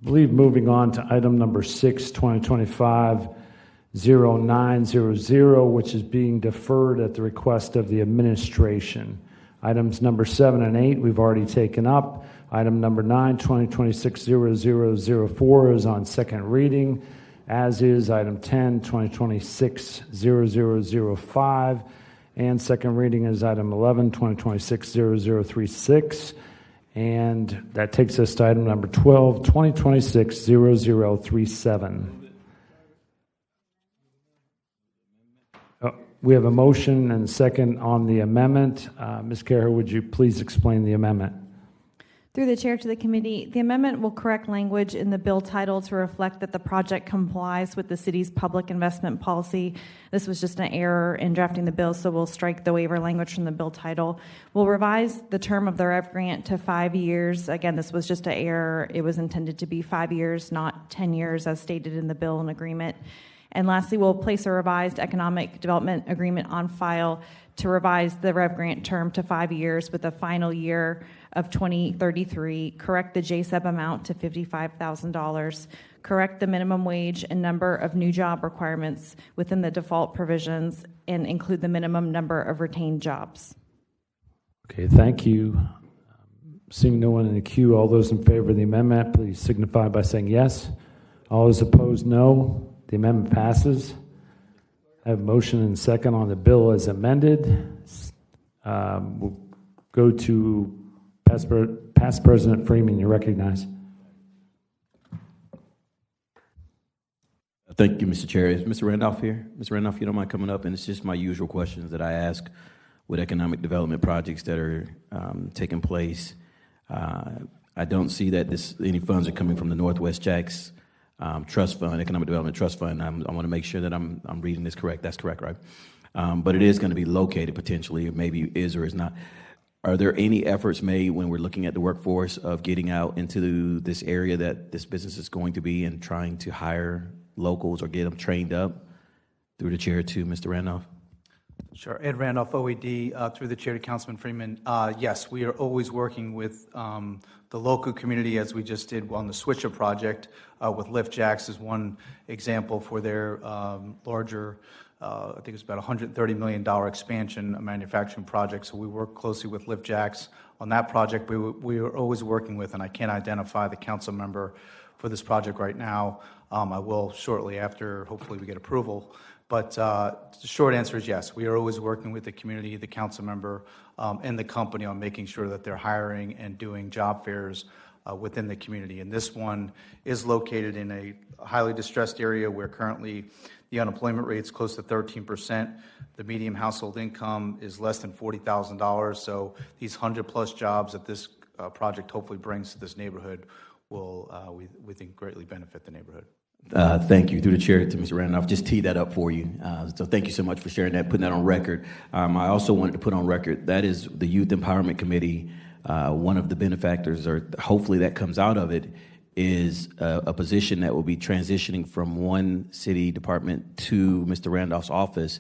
believe, moving on to item number 6, 2025-0900, which is being deferred at the request of the administration. Items number 7 and 8 we've already taken up. Item number 9, 2026-0004 is on second reading, as is item 10, 2026-0005. And second reading is item 11, 2026-0036. And that takes us to item number 12, 2026-0037. We have a motion and a second on the amendment. Ms. Carey, would you please explain the amendment? Through the chair to the committee, the amendment will correct language in the bill title to reflect that the project complies with the city's public investment policy. This was just an error in drafting the bill, so we'll strike the waiver language from the bill title. We'll revise the term of the REV grant to 5 years. Again, this was just an error. It was intended to be 5 years, not 10 years as stated in the bill and agreement. And lastly, we'll place a revised economic development agreement on file to revise the REV grant term to 5 years with a final year of 2033, correct the JSEB amount to $55,000, correct the minimum wage and number of new job requirements within the default provisions, and include the minimum number of retained jobs. Okay, thank you. Seeing no one in the queue, all those in favor of the amendment, please signify by saying yes. All those opposed, no. The amendment passes. I have a motion and second on the bill as amended. We'll go to Past President Freeman. You're recognized. Thank you, Mr. Chair. Is Mr. Randolph here? Mr. Randolph, you don't mind coming up? And it's just my usual questions that I ask with economic development projects that are taking place. I don't see that any funds are coming from the Northwest Jacks Trust Fund, Economic Development Trust Fund. I want to make sure that I'm reading this correct. That's correct, right? But it is going to be located potentially, maybe is or is not. Are there any efforts made when we're looking at the workforce of getting out into this area that this business is going to be and trying to hire locals or get them trained up? Through the chair to Mr. Randolph. Sure. Ed Randolph, OED, through the chair to Councilman Freeman. Yes, we are always working with the local community, as we just did on the Switcher project with Lift Jacks is one example for their larger, I think it's about $130 million expansion, a manufacturing project. So we work closely with Lift Jacks on that project. We are always working with, and I can't identify the council member for this project right now. I will shortly after, hopefully we get approval. But the short answer is yes. We are always working with the community, the council member, and the company on making sure that they're hiring and doing job fairs within the community. And this one is located in a highly distressed area where currently the unemployment rate is close to 13%. The median household income is less than $40,000. So these 100-plus jobs that this project hopefully brings to this neighborhood will, we think, greatly benefit the neighborhood. Thank you. Through the chair to Mr. Randolph, just teed that up for you. So thank you so much for sharing that, putting that on record. I also wanted to put on record that is the Youth Empowerment Committee. One of the benefactors, or hopefully that comes out of it, is a position that will be transitioning from one city department to Mr. Randolph's office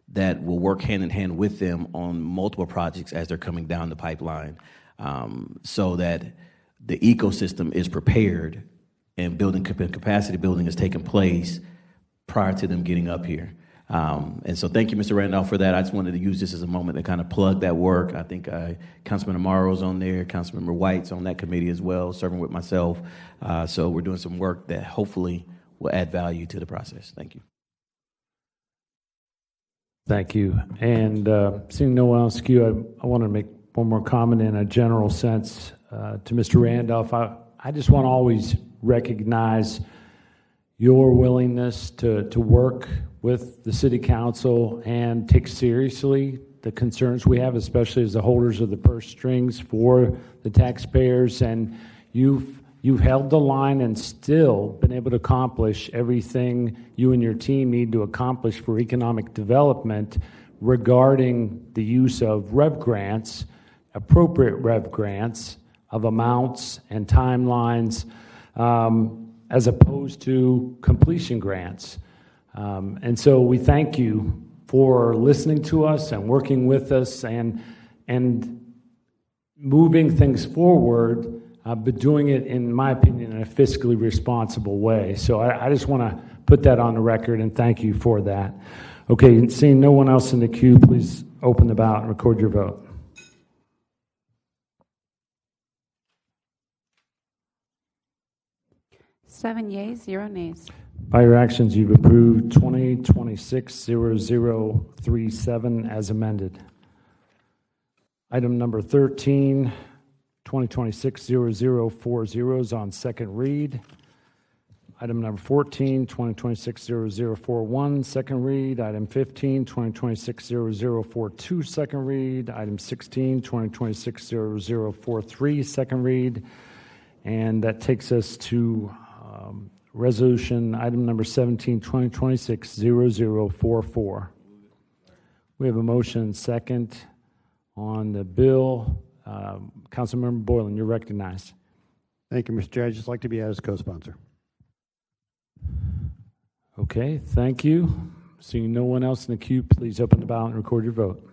that will work hand in hand with them on multiple projects as they're coming down the pipeline, so that the ecosystem is prepared and building capacity building is taking place prior to them getting up here. And so thank you, Mr. Randolph, for that. I just wanted to use this as a moment to kind of plug that work. I think Councilman Amaro's on there, Councilmember White's on that committee as well, serving with myself. So we're doing some work that hopefully will add value to the process. Thank you. Thank you. And seeing no one else queue, I want to make one more comment in a general sense to Mr. Randolph. I just want to always recognize your willingness to work with the City Council and take seriously the concerns we have, especially as the holders of the purse strings for the taxpayers. And you've held the line and still been able to accomplish everything you and your team need to accomplish for economic development regarding the use of rev grants, appropriate rev grants of amounts and timelines, as opposed to completion grants. And so we thank you for listening to us and working with us and moving things forward, but doing it, in my opinion, in a fiscally responsible way. So I just want to put that on the record and thank you for that. Okay, seeing no one else in the queue, please open the ballot and record your vote. Seven yeas, 0 nays. By your actions, you've approved 2026-0037 as amended. Item number 13, 2026-0040 is on second read. Item number 14, 2026-0041, second read. Item 15, 2026-0042, second read. Item 16, 2026-0043, second read. And that takes us to resolution item number 17, 2026-0044. We have a motion second on the bill. Councilmember Boylan, you're recognized. Thank you, Mr. Chair. I'd just like to be added as co-sponsor. Okay, thank you. Seeing no one else in the queue, please open the ballot and record your vote.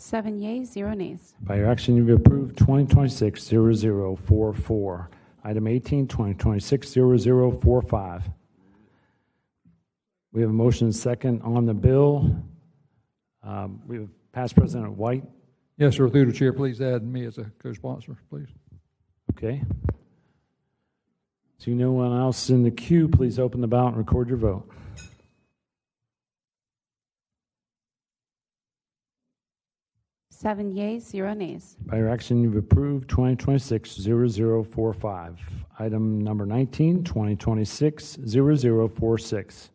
Seven yeas, 0 nays. By your action, you've approved 2026-0044. Item 18, 2026-0045. We have a motion second on the bill. We have Past President White. Yes, sir. Through the chair, please add me as a co-sponsor, please. Okay. Seeing no one else in the queue, please open the ballot and record your vote. Seven yeas, 0 nays. By your action, you've approved 2026-0045. Item number 19, 2026-0046.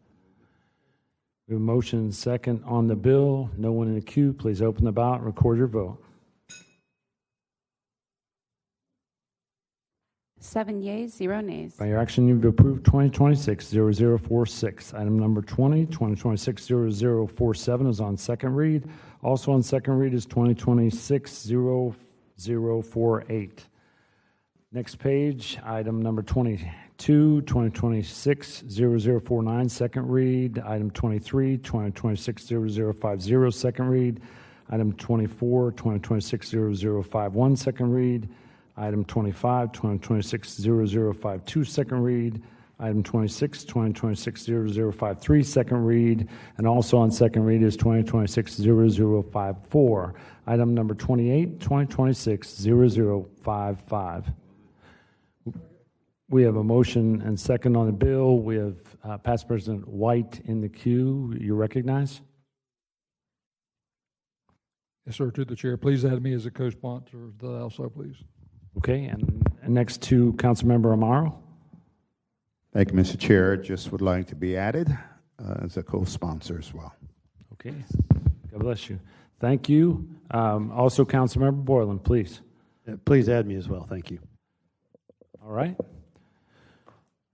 We have a motion second on the bill. No one in the queue. Please open the ballot and record your vote. Seven yeas, 0 nays. By your action, you've approved 2026-0046. Item number 20, 2026-0047 is on second read. Also on second read is 2026-0048. Next page, item number 22, 2026-0049, second read. Item 23, 2026-0050, second read. Item 24, 2026-0051, second read. Item 25, 2026-0052, second read. Item 26, 2026-0053, second read. And also on second read is 2026-0054. Item number 28, 2026-0055. We have a motion and second on the bill. We have Past President White in the queue. You recognize? Yes, sir. To the chair, please add me as a co-sponsor also, please. Okay, and next to Councilmember Amaro. Thank you, Mr. Chair. Just would like to be added as a co-sponsor as well. Okay, God bless you. Thank you. Also, Councilmember Boylan, please. Please add me as well. Thank you. All right.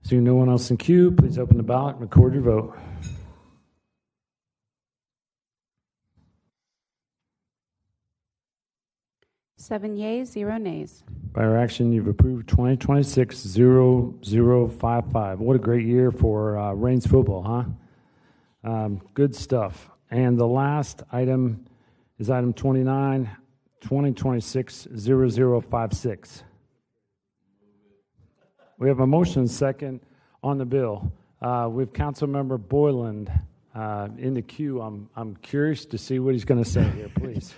Seeing no one else in queue, please open the ballot and record your vote. Seven yeas, 0 nays. By your action, you've approved 2026-0055. What a great year for Reigns football, huh? Good stuff. And the last item is item 29, 2026-0056. We have a motion second on the bill. We have Councilmember Boyland in the queue. I'm curious to see what he's going to say here, please.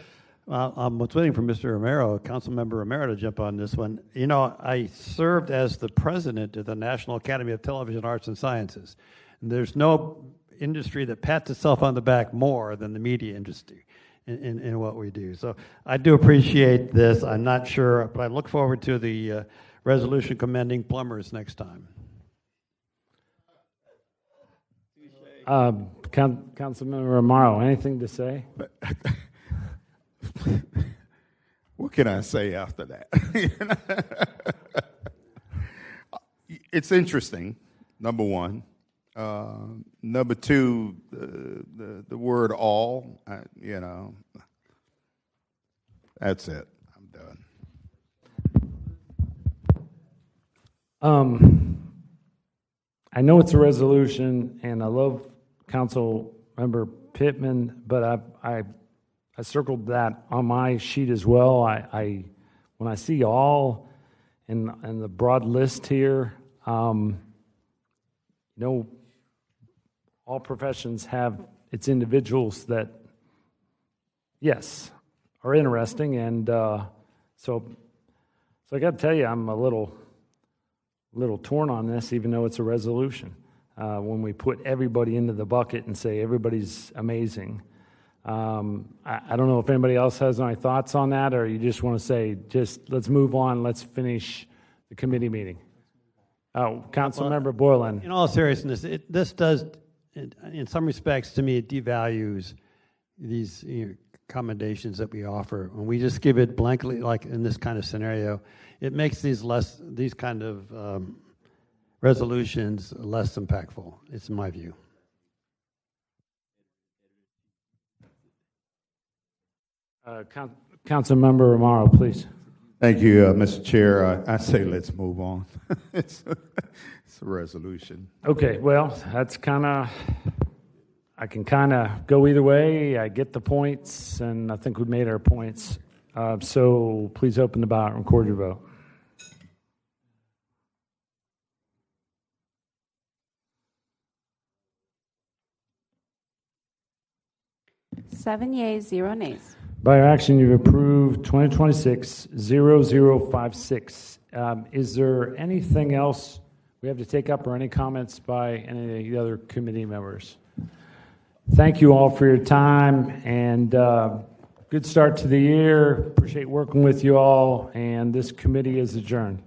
Well, I was waiting for Mr. Romero, Councilmember Romero, to jump on this one. You know, I served as the president of the National Academy of Television Arts and Sciences. And there's no industry that pats itself on the back more than the media industry in what we do. So I do appreciate this. I'm not sure, but I look forward to the resolution commending plumbers next time. Councilmember Romero, anything to say? What can I say after that? It's interesting, number one. Number two, the word all, that's it. I'm done. I know it's a resolution, and I love Councilmember Pittman, but I circled that on my sheet as well. When I see all and the broad list here, all professions have its individuals that, yes, are interesting, and so I got to tell you, I'm a little torn on this, even though it's a resolution. When we put everybody into the bucket and say everybody's amazing. I don't know if anybody else has any thoughts on that, or you just want to say, let's move on, let's finish the committee meeting. Oh, Councilmember Boylan. In all seriousness, this does, in some respects, to me, it devalues these accommodations that we offer. When we just give it blankly, like in this kind of scenario, it makes these kind of resolutions less impactful. It's my view. Councilmember Romero, please. Thank you, Mr. Chair. I say let's move on. It's a resolution. Okay, well, that's I can kind of go either way. I get the points, and I think we've made our points. So please open the ballot and record your vote. Seven yeas, 0 nays. By your action, you've approved 2026-0056. Is there anything else we have to take up, or any comments by any of the other committee members? Thank you all for your time, and good start to the year. Appreciate working with you all, and this committee is adjourned.